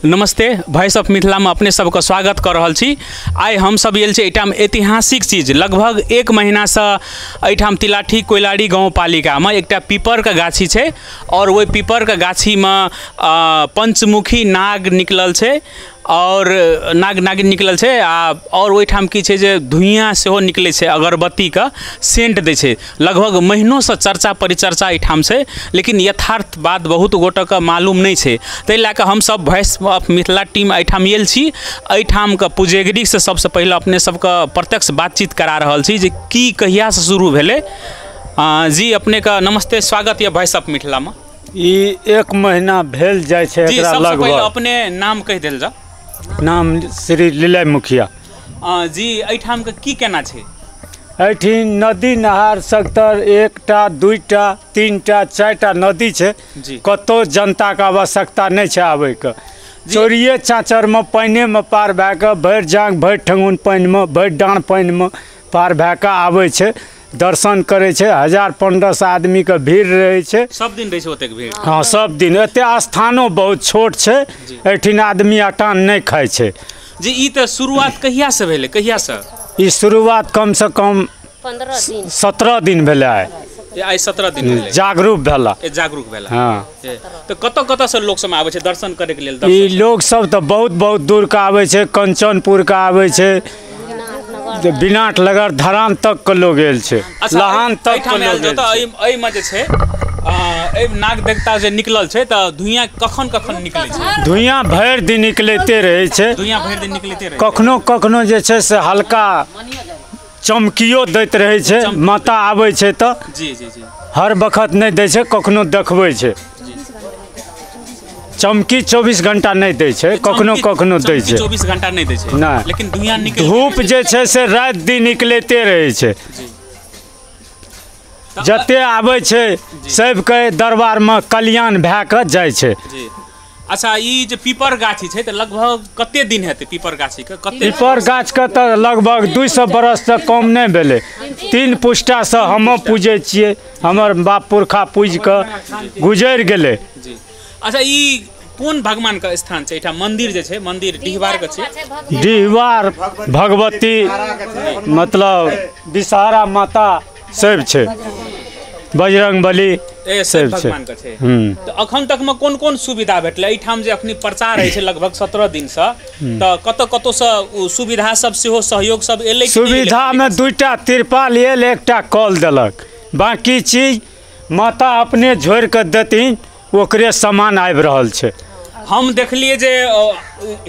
नमस्ते voice of Mithila में अपने सबका स्वागत कर रहा छी। आइ हम सब आयल छी एठाम ऐतिहासिक चीज लगभग 1 महीना से एठाम तिलाठी कोइलाड़ी गाँव पालिका में एकटा पीपर का गाछी है और वही पीपर का गाछी में पंचमुखी नाग निकलल है और नाग नागिन निकलल है और ओहिठाम की छै जे धुइयाँ सेहो निकले छै अगरबत्ती का सेंट दै छै। लगभग महीनों से चर्चा परिचर्चा एठाम से लेकिन यथार्थ बात बहुत गोटक मालूम नहीं छै। तै लैके हम सब वॉइस ऑफ मिथिला टीम एठाम आयल छी। एठाम के पुजेगरी से सबसे पहले अपने सबके प्रत्यक्ष बातचीत करा रहल छी जे की कहिया से शुरू भेलै। जी अपने का नमस्ते स्वागत है वॉइस ऑफ मिथिला में। ई 1 महीना भेल जाय छै एकरा लगभग। पहले अपने नाम कह देल जा। नाम श्री लीला मुखिया। जी एठाम के की केना छै? एठी नदी नहार सकतर 1टा 2टा 3टा 4टा नदी छै। कतो जनता के आवश्यकता नहीं छै आवे के। चोरिये चाचर में पानी में पार भए के भरि जांग भरि ठंगुन पानी में भरि डाँड़ पानी में पार भए के आवे छै, दर्शन करे छे। 1000-1500 आदमी के भीड़ रहे छे। सब दिन रहे छे ओतेक भीड़? हाँ सब दिन। एते स्थानो बहुत छोट छे, एठिन आदमी अटान नहीं खाए छे। जी ई तो शुरुआत कहिया से भेले? कहिया से? ई शुरुआत कम से कम 17 दिन भेले। आई 17 दिन भेले जागरूक भेला। जागरूक भेला। हाँ तो कत से लोग सब आवे छे दर्शन करे के लेल? ई लोग सब तो बहुत दूर का आवे छे, कंचनपुर का आवे छे, बिनाट लगर धरान तक के लोग गेल छे, लहान तक के लोग गेल छे। एई में जे छे ए नाग देवता जे निकलल छे त धुइयां कखन निकले छे? धुइयां भरि दिन निकलते रहे छे। धुइयां भरि दिन निकलते रहे। कखनो जे छे से हल्का चमकियो दैत रहे छे। माता आवे छे त जी हर वक्त नहीं दै छे, कखनो देखबै छे। चमकी 24 घंटा नहीं दै छे, कखनो दै छे। 24 घंटा नहीं दै छे ना, लेकिन धुइयां निकल धूप जे छे से रात दिन निकलते रहे छे। जते आवे छे सब के दरबार में कल्याण भए के जाय छे। अच्छा ई जे पीपर गाछी छे त लगभग कते दिन हेते पीपर गाछी के? पीपर गाछ के त लगभग 200 बरस से कम नहीं भेले। 3 पुष्टा से हम पूजे छिए, हमर बाप पुरखा पूज के गुजर गेले। अच्छा ई कौन भगवान का स्थान छे? एठा मंदिर जे छे मंदिर डिहवार के छे। डिहवार भगवती मतलब विषहारा माता सब छे, बजरंगबली सब भगवान का छे। तो अखन तक में कौन सुविधा भेटले एठाम जे अपनी प्रचार है छे लगभग 17 दिन से? तो कतो से सुविधा सब सेहो सहयोग सब एले? सुविधा में 2टा तिरपाल एल, 1टा कॉल देलक। बाकी चीज माता अपने झोर के देतीन, ओकरे सामान आबि रहल छे। हम देखलिए जे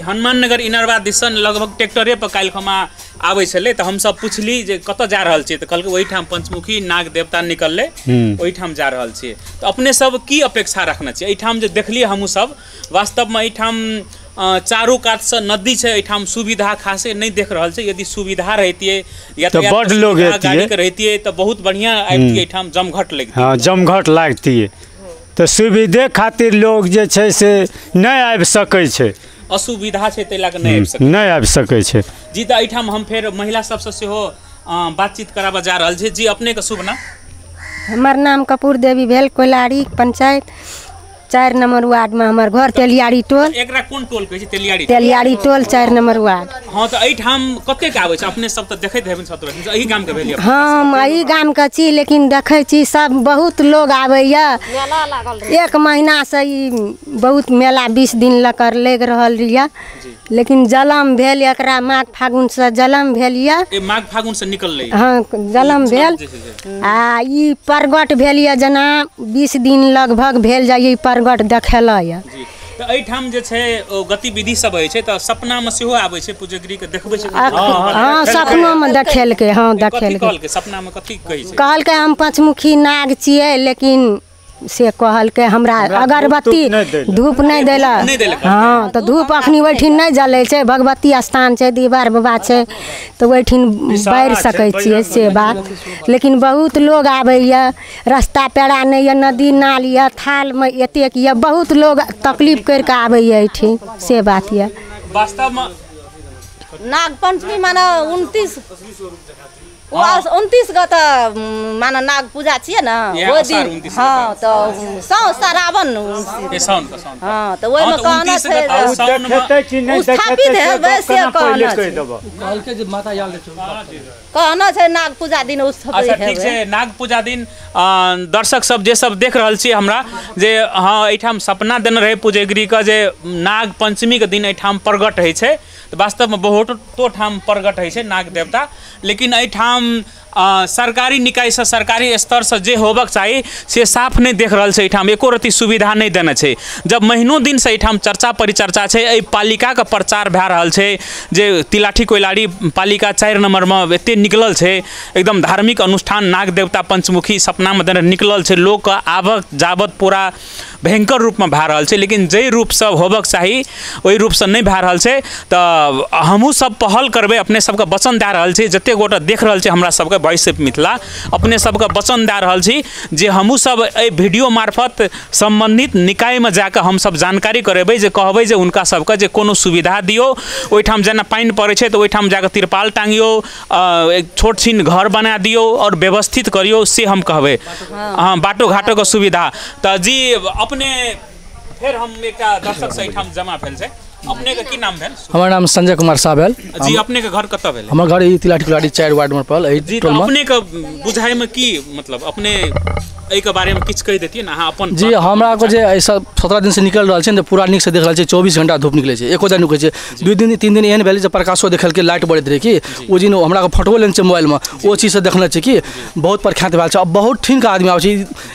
हनुमान नगर इनरवा दिसन लगभग ट्रैक्टरे पर काल खमा आवे छले तो हम सब पूछली जे कत जा रहल छी तो कहलके ओही ठाम पंचमुखी नाग देवता निकलले, ओही ठाम जा रहल छी। तो अपने सब की अपेक्षा रखना चाहिए एठाम जे देखलिए हमहू सब? वास्तव में एठाम चारों कात से नदी छे, एठाम सुविधा खासे नहीं देख रहल छे। यदि सुविधा रहती या तो बड़ लोग गाड़ी के रहती तो बहुत बढ़िया आबती, एठाम जमघट लगती। हाँ जमघट लागती। तो सुविधे खातिर लोग जे छे से नहीं आबि सकै छे। असुविधा छे तै लाके नहीं आबि सकै छे। जी तो एठाम हम फिर महिला सबसे सेहो बातचीत कराबा जा रहल छे। जी अपने के शुभ नाम? हमर नाम कपूर देवी भेल, कोइलाड़ी पंचायत 4 नंबर वार्ड में हमर घर तेलियाड़ी टोल। एकरा कोन टोल कहै छै? तेलियाड़ी टोल 4 नंबर वार्ड। हां तो एठाम कते के आबै छै? अपने सब त देखैत हेबन 17 दिन से एही गाम के भेलिए? हम एही गाम के छी, लेकिन देखै छी सब बहुत लोग आबैया। मेला लागल रहे 1 महीना से ई बहुत मेला 20 दिन लकर लग रहल रिया। लेकिन जलम भेल एकरा माघ फागुन से जलम भेल या। ए माघ फागुन से निकलले? हां जलम भेल। आ ई परगट भेल या, जना 20 दिन लगभग भेल जाय परगट देखेला या। तो एठाम जे छे गतिविधि सब होय छे तो सपना में सेहो आबै छे पुजगरी के देखबै छे? हां सपना में देखेल के। हां देखेल के। सपना में कथि कहै छे? कहल के हम पंचमुखी नाग छिए, लेकिन से कहल के हमरा अगरबत्ती धूप नहीं देला। हाँ तो धूप अखनी वैठिन नहीं जले छे, भगवती स्थान छे, दीवार बाबा छे तो वैठिन बैठ सकै छिए से बात। लेकिन बहुत लोग आबैया, रास्ता पेड़ा नहीं है, नदी नाल या थाल में एतेक या, बहुत लोग तकलीफ करके आबैया एठिन से बात या। वास्तव में नाग पंचमी माने 29 29 ग त माने नाग पूजा छियै न ओइ दिन हां त श्रावण हां त ओइ में कहना छै देखते कि नहीं स्थापित है वैसे कहलके जे माता याल कहना छै नाग पूजा दिन उत्सव अच्छा ठीक छै नाग पूजा दिन दर्शक सब जे सब देख रहल छी हमरा जे हाँ एठाम सपना देने रहे पूजेगिरी के जे नाग पंचमी के दिन एठाम प्रगट होइ छै तो वास्तव में बहुतो ठाम प्रगट होइ छै नाग देवता लेकिन एठाम सरकारी निकाय से सरकारी स्तर से जे होबक चाहिए से साफ नहीं देख रहा है एठाम एको रत्ती सुविधा नहीं देने छै जब महीनों दिन से एठाम चर्चा परिचर्चा छै एहि पालिका के प्रचार भए रहल छै जे तिलाठी कोइलाड़ी पालिका 4 नंबर में एते निकलल छै एकदम धार्मिक अनुष्ठान नाग देवता पंचमुखी सपना में देने निकलल छै लोक के आबक जाबत पूरा भयंकर रूप में भए रहल छै लेकिन जे रूप से होबक चाही ओहि रूप से नहीं भए रहल छै तो हमहूँ सब पहल करबे अपने सबके वचन दे रहल छी जते गोटा देख रहल छै हमरा सबके वॉइस ऑफ मिथिला अपने सबके वचन दे रहल छी जे हमहूँ सब एहि वीडियो मार्फत संबंधित निकाय में जाकर हम सब जानकारी करेबै जे कहबै जे उनका सबके जे कोनो सुविधा दियो ओहिठाम जेना पानि पड़ै छै तो ओहिठाम जाकर तिरपाल टांगियो एक छोट छीन घर बना दियो और व्यवस्थित करियो से हम कहबै हाँ बाटो घाटो के सुविधा तो जी अपने फिर हम एक दर्शक से एठाम जमा भेल छै अपने के की नाम भेल हमर नाम संजय कुमार शाह भेल जी अपने के घर कतऽ भेल हमर घर ई तिलाठी कोइलाड़ी 4 वार्ड में पड़ल जी तो अपने के बुझाई में की मतलब अपने एहि के बारे में किछ कह देतिए ना अपन जी हमरा को जे ऐसा 17 दिन से निकल रहल छै पूरा निक से देख रहल छै 24 घंटा धूप निकले छै एको दिन रुकै छै 2 दिन 3 दिन एहन भेल जे प्रकाशो देखल के लाइट बढ़ैत रहे कि ओ दिन हमरा को फोटो लेन छै मोबाइल में ओ चीज से देखने छै कि बहुत प्रख्यात भेल छै अब बहुत ठिन का आदमी आबै छै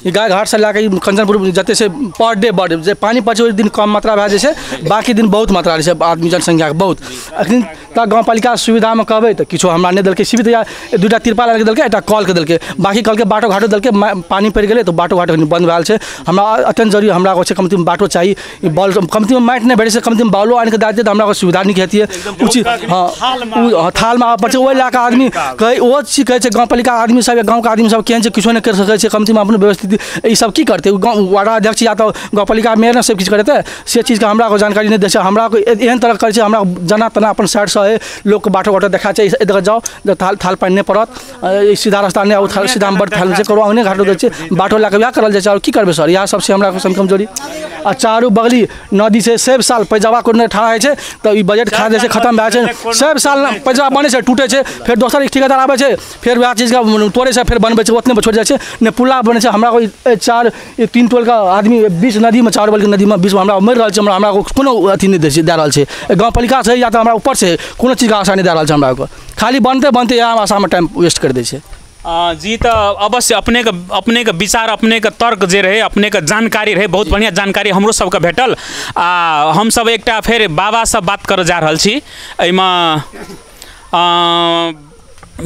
ई गाय घाट से लाके कंचनपुर जते से पर डे बड जे पानी पड़ै छै ओहि दिन कम मात्रा भए जाइ छै बाकी दिन बहुत मात्रा रहै छै आदमी जनसंख्या के बहुत अखन तक गाँव पालिका सुविधा में कहबै तो किछो हमरा नहीं देलकै सीमित या 2टा तिरपाल आनि के देलकै एकटा कॉल के देलकै बाकी कल के बाटो घाटो देलकै पानी पड़ि गेलै तो बाटो घाटो बंद भेल छै हमरा अत्यंत जरूरी हमरा को कमती में बाटो चाहिए बॉल कमती में माटि नहीं भेटै छै कमती में बालू आनि के दए दियै तो हमरा को सुविधा नहीं हेतियै उचित हाँ थाल में आबऽ पड़ै छै ओहि लए कऽ आदमी कहै ओ चीज कहै छै गाँव पालिका आदमी सब या गाँव के आदमी सब केहन छै किछो नहीं कर सकै छै कमती में अपने व्यवस्थित ई सब की करतै गाँव वार्ड अध्यक्ष या तो गाँव पालिका मेयर ने सब किछु करतै से चीज के हमरा को जानकारी नहीं दै छै हमरा को एहन तरह करै छै हमरा जना तना अपन साइड से लोग के बाटो घाटो देखा छै इधर जाओ थाल पानि नहीं पड़त सीधा रास्ता नहीं सीधा में बड़ थाल छै करो अंगने घाटो दै छै बाटो लए के वएह करल जाइ छै और की करबै सर इएह सबसे हमरा को कमजोरी आ चारू बगली नदी से सब साल पैजाबा को नहीं ठाड़ा होइ छै तो ई बजट खा जाइ छै खत्म भए जाइ छै सब साल पैजाबा बनै छै टूटै छै फेर दोसर एक ठेकेदार आबै छै फेर वएह चीज के तोड़ै छै फेर बनबै छै ओतने पर छोड़ि जाइ छै ने पुला बनै छै हमरा को 3 टोल का आदमी बीच नदी में 4 बगल के नदी में बीच में हमरा मरि रहल छै हमरा को कोनो अथी नहीं दे रहल छै गाँव पालिका से या तो हमरा ऊपर से कोनो चीज के आशा नहीं दे रहल छै हमरा को खाली बनते बनते यहाँ आशा में टाइम वेस्ट कर दै छै जी तो अवश्य अपने के विचार अपने के तर्क जे रहे अपने के जानकारी रहे बहुत बढ़िया जानकारी हमरो सबके भेटल आ हम सब एकटा फेर बाबा से बात कर जा रहल छी एहिमे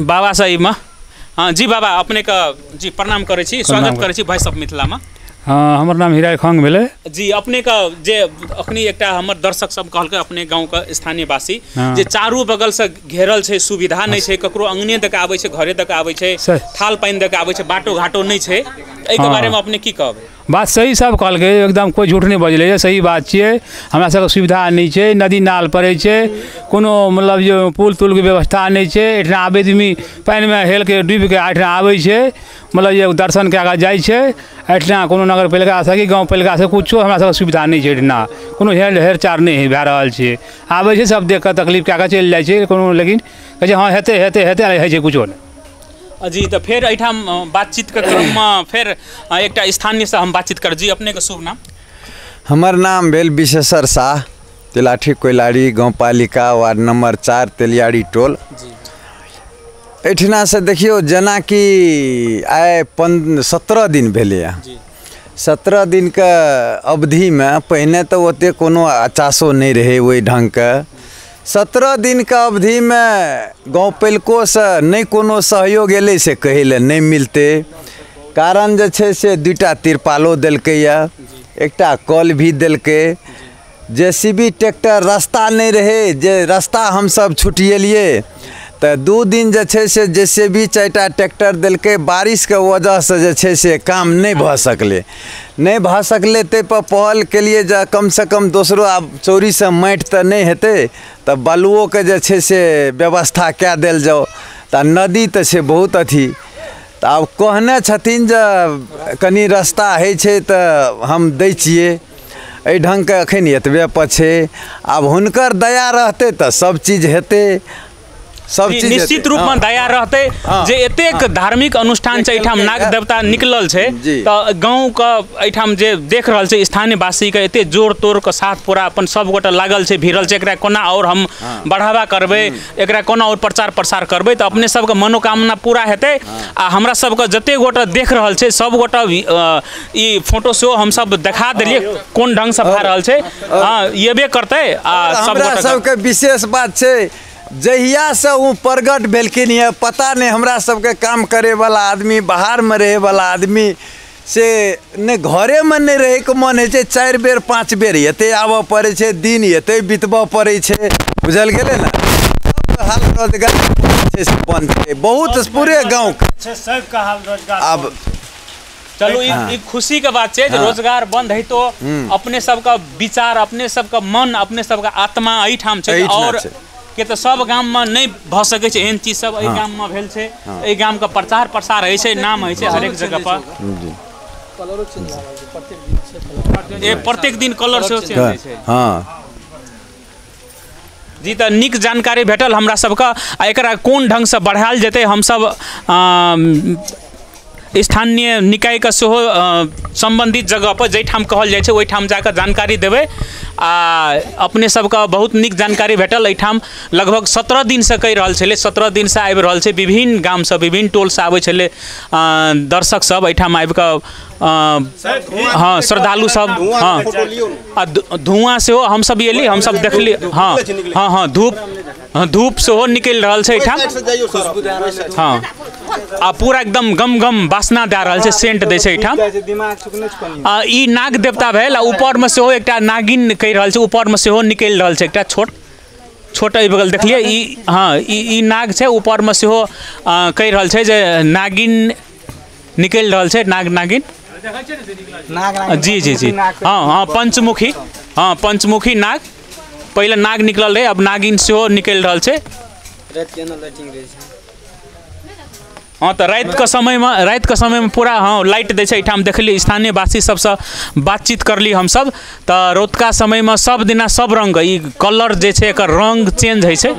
बाबा से एहिमे जी बाबा अपने के जी प्रणाम करै छी स्वागत करै छी वॉइस ऑफ मिथिला में हाँ हमर नाम हीरा खांग भेले जी अपने का जे अखनी एकटा हमर दर्शक सब कहलकै अपने गाँव के स्थानीय वासी जे चारू बगल से घेरल छै सुविधा नहीं छै ककरो अंगने तक आबै छै घरे तक आबै छै थाल पानि तक आबै छै बाटो घाटो नहीं छै एहि के बारे में अपने की कहबै बात सही सब कहलकै एकदम कोई झूठ नहीं बजलै सही बात छियै हमरा सबके सुविधा नहीं छै नदी नाल पड़ै छै कोनो मतलब जे पुल तुल के व्यवस्था नहीं छै एहिठाम आदमी पानि में हेल के डूबि के एहिठाम आबै छै मतलब जे दर्शन कए कऽ जाइ छै एहिठाम कोनो नगर पालिका से कि गाँव पालिका से कुछो हमरा सबके सुविधा नहीं छै एहिठाम कोनो हेरचार नहीं भए रहल छै आबै छै सब देख कऽ तकलीफ कए कऽ चलि जाइ छै कोनो लेकिन कहै छै हाँ हेतै हेतै हेतै होइ छै कुछो नहीं जी तो फिर एठाम बातचीत के क्रम में फिर एक स्थानीय से हम बातचीत कर जी अपने के शुभ नाम हमर नाम भेल विशेषर शाह तिलाठी कोइलाड़ी गाँव पालिका वार्ड नंबर 4 तेलियाड़ी टोल एठना से देखियो जना कि आइ 17 दिन भेलै 17 दिन के अवधि में पहिने तो ओते कोनो आचासो नहीं रहे ओहि ढंग के 17 दिन के अवधि में गाँव पालिको से नहीं कोनो सहयोग एलै से कहै लए नहीं मिलते कारण जे छै से 2टा तिरपालो देलकै एकटा कॉल भी देलकै जेसीबी ट्रैक्टर रास्ता नहीं रहे जे रास्ता हम सब छुटिएलिए तो 2 दिन जे छै से जेसीबी 4टा ट्रैक्टर देलकै बारिश के वजह से जे छै से काम नहीं भऽ सकलै ते पर पहल के लिए जे कम से कम दोसरो आब चोरी से माटि तो नहीं हेतै तो बालुओ के जे छै से व्यवस्था कए देल जाओ तऽ नदी तऽ छै बहुत अथी। तऽ आब कहने छथिन जे कनि रास्ता होइ छै तऽ हम दै छियै, एहि ढङ्गके एखन एतबे पर छै। आब हुनकर दया रहतै तऽ सब चीज हेतै, सब चीज निश्चित रूप में दया रहते। जे एतेक धार्मिक अनुष्ठान छै एठाम, नाग देवता निकलल छै, तऽ गाँव के एठाम जे देख रहल छै स्थानीय वासी के एते जोर तोड़ के साथ पूरा अपन सब गोटा लागल छै, भिड़ल छै, एकरा कोना और हम बढ़ावा करबै, एकरा कोना और प्रचार प्रसार करबै तऽ अपने सबके मनोकामना पूरा हेतै। आ हमरा सबके जते गोटा देख रहल छै सब गोटा ई फोटो सेहो हम सब देखा देलिए कोन ढंग से भए रहल छै। हाँ, येबे करतै। आ सब गोटा सबके विशेष बात छै, जहिया से वो प्रगट भेलखिन है, पता नहीं हमरा सबके काम करे वाला आदमी, बाहर में रहे वाला आदमी से ने घरे में नहीं रहे के मन है छै। 4 बेर 5 बेर एते आबऽ पड़े छै, दिन एते बितबऽ पड़े छै, बुझल गेले ना। सब हाल रोजगार छै से बंद छै, बहुत पूरे गांव के सबके हाल रोजगार। अब चलो ई खुशी के बात छै, रोजगार बंद है तो अपने सबका विचार, अपने सबका मन, अपने सबका आत्मा एहिठाम छै। और के तो सब गाम में नहीं भ सके छै एहन चीज सब, एहि गाम में भेल छै। एहि गाम का प्रचार प्रसार है छै, नाम है छै हर एक जगह पर। प्रत्येक दिन कलर से चेंज होइ छै। हाँ जी, तो नीक जानकारी भेटल हमरा सबके। आ एकरा कोन ढंग से बढ़ायल जेतै, हम सब स्थानीय निकाय के सेहो संबंधित जगह पर जैठाम कहल जाइ छै ओहिठाम जाकर जानकारी देबै। आ अपने सबके बहुत नीक जानकारी भेटल। एहिठाम लगभग 17 दिन से कहि रहल छलै, 17 दिन से आबि रहल छै, विभिन्न गाम से, विभिन्न टोल से आबै छलै दर्शक सब एहिठाम आबि कऽ। हाँ, श्रद्धालु सब। हाँ, आ धुआं सेहो हम सब एली, हम सब देखली। हाँ हाँ हाँ, धूप सेहो निकलि रहल छै एहिठाम। हाँ, आ पूरा एकदम गम गम वासना दे रहल छै, सेंट दै छै एहिठाम। ई नाग देवता भेल। आ ऊपर में सेहो एकटा नागिन कहि रहल छै, ऊपर में सेहो निकलि रहल छै एकटा छोट एहि बगल देखलिए ई। हाँ, ई नाग छै, ऊपर में सेहो कहि रहल छै जे नागिन निकलि रहल छै, नागिन। जी जी जी, हाँ हाँ, पंचमुखी। हाँ, पंचमुखी नाग, पहले नाग निकलल रहे, अब नागिन सेहो निकलि रहल छै। हाँ, तो रात के समय में पूरा हाँ लाइट दै छै एहिठाम। देखलिए स्थानीय वासी सबसे बातचीत करली हम सब, तो रौतका समय में सब दिना सब रंग ई कलर जे छै एकर रंग चेंज होइ छै।